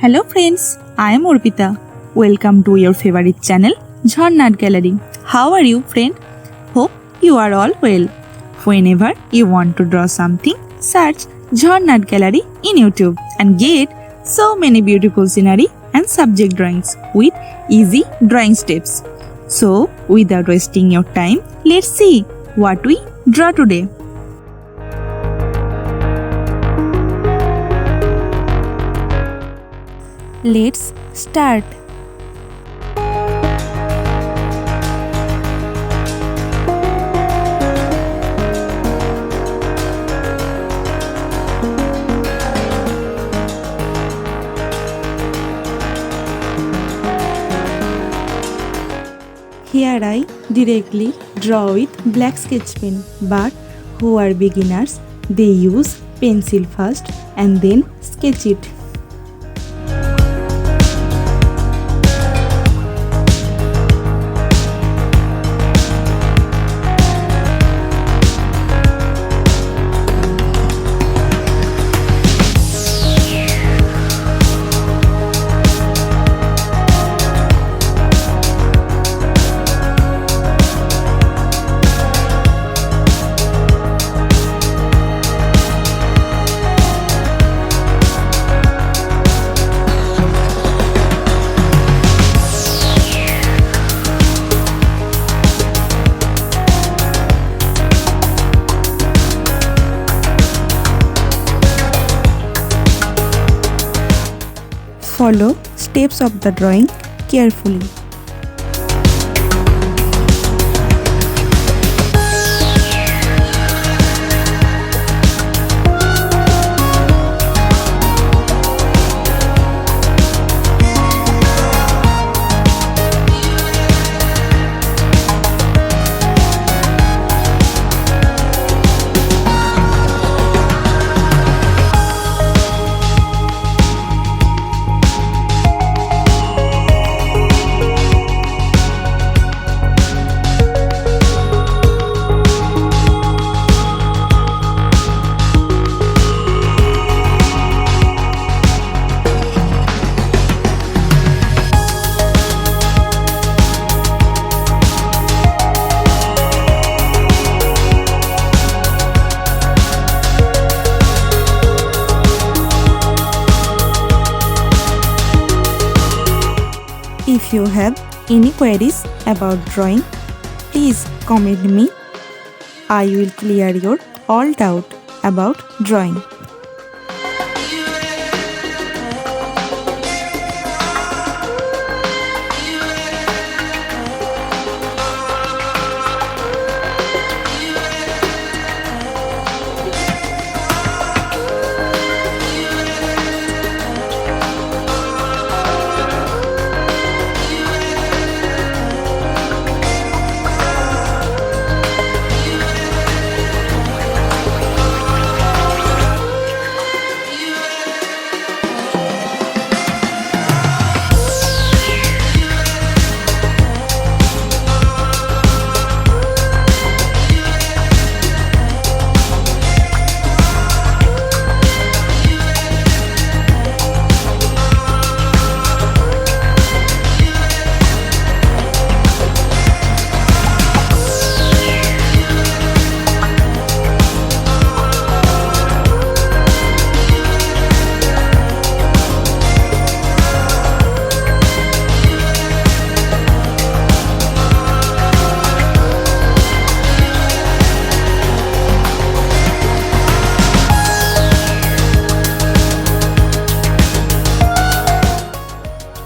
Hello friends, I am Arpita. Welcome to your favorite channel, Art Gallery. How are you, friend? Hope you are all well. Whenever you want to draw something, search Art Gallery in YouTube and get so many beautiful scenery and subject drawings with easy drawing steps. So, without wasting your time, let's see what we draw today. Let's start. Here I directly draw with black sketch pen, but who are beginners, they use pencil first and then sketch it. Follow steps of the drawing carefully. If you have any queries about drawing, please comment me. I will clear your all doubt about drawing.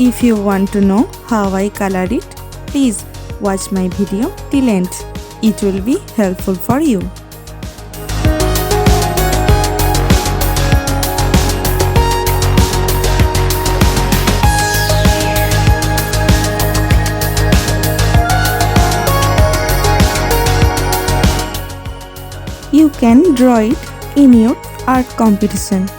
If you want to know how I color it, please watch my video till end. It will be helpful for you. You can draw it in your art competition.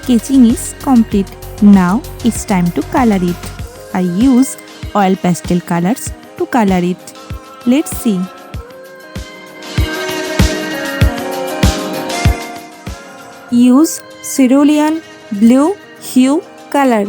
sketching is complete. Now it's time to color it. I use oil pastel colors to color it. Let's see. Use cerulean blue hue color.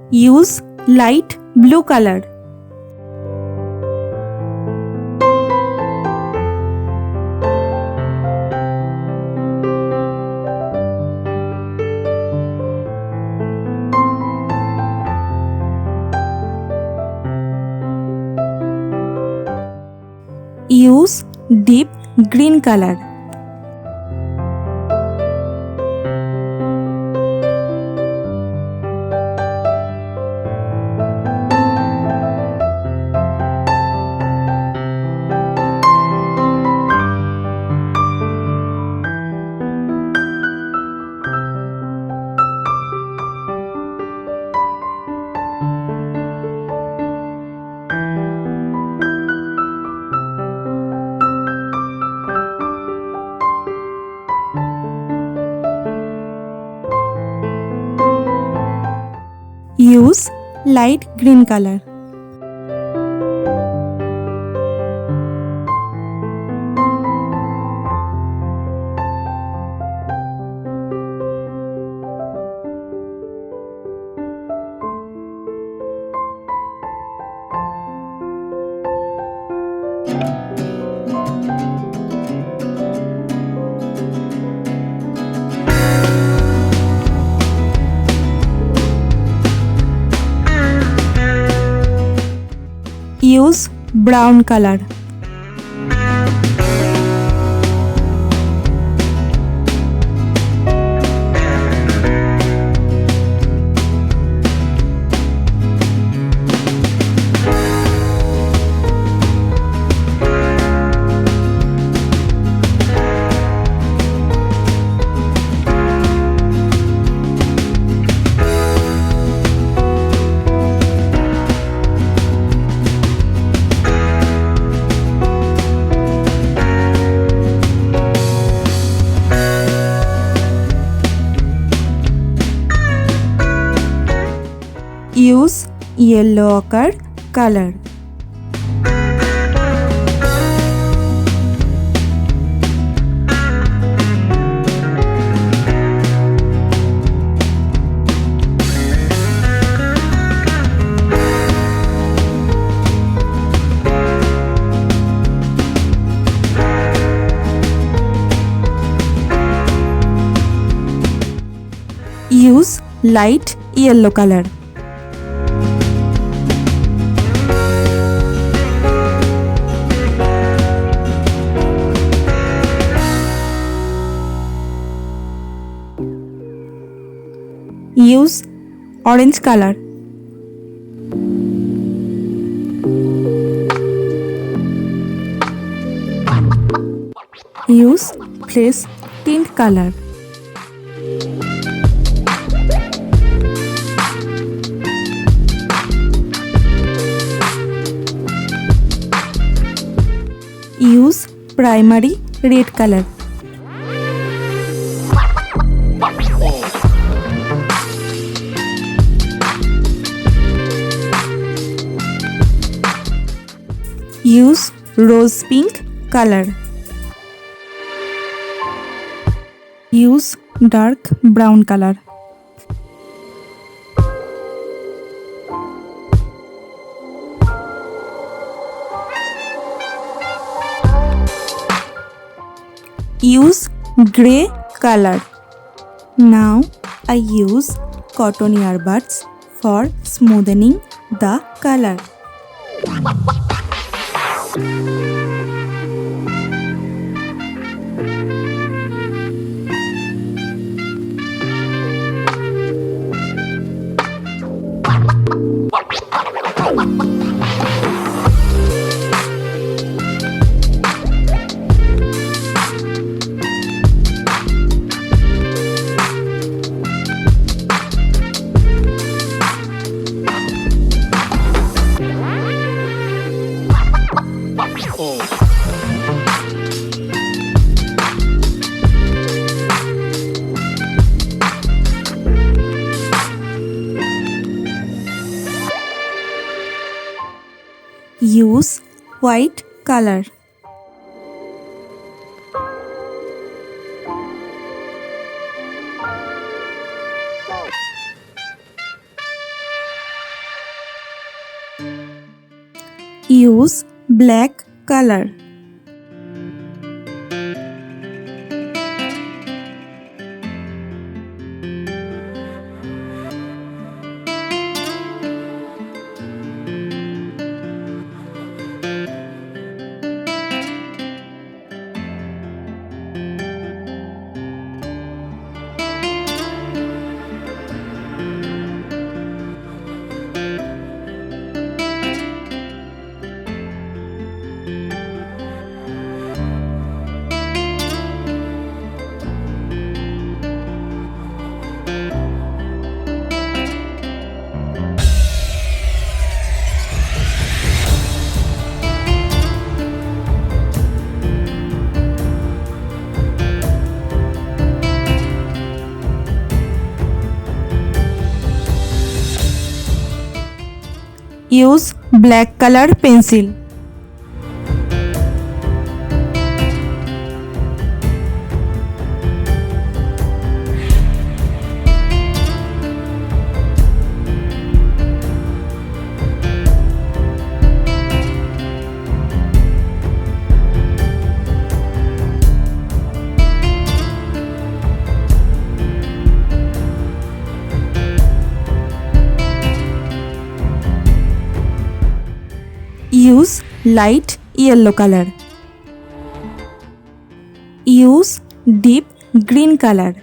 Use light blue color. Use deep green color. Use light green color. Use brown color. Use yellow ochre color. Use light yellow color. Use orange color. Use fresh tint color. Use primary red color. Use rose pink color. Use dark brown color. Use grey color. Now I use cotton earbuds for smoothing the color. Use white color. Use black color. Use black color pencil. Use light yellow color. Use deep green color.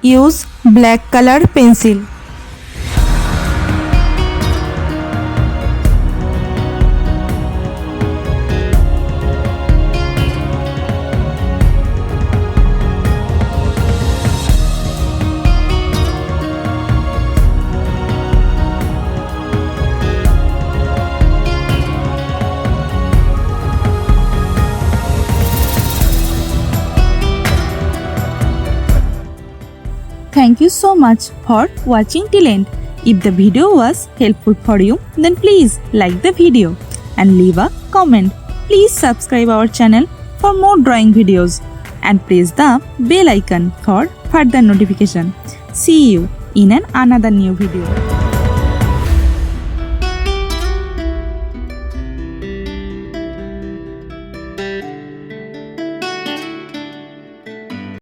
Use black color pencil. Thank you so much for watching till end. If the video was helpful for you, then please like the video and leave a comment. Please subscribe our channel for more drawing videos and press the bell icon for further notification. See you in another new video.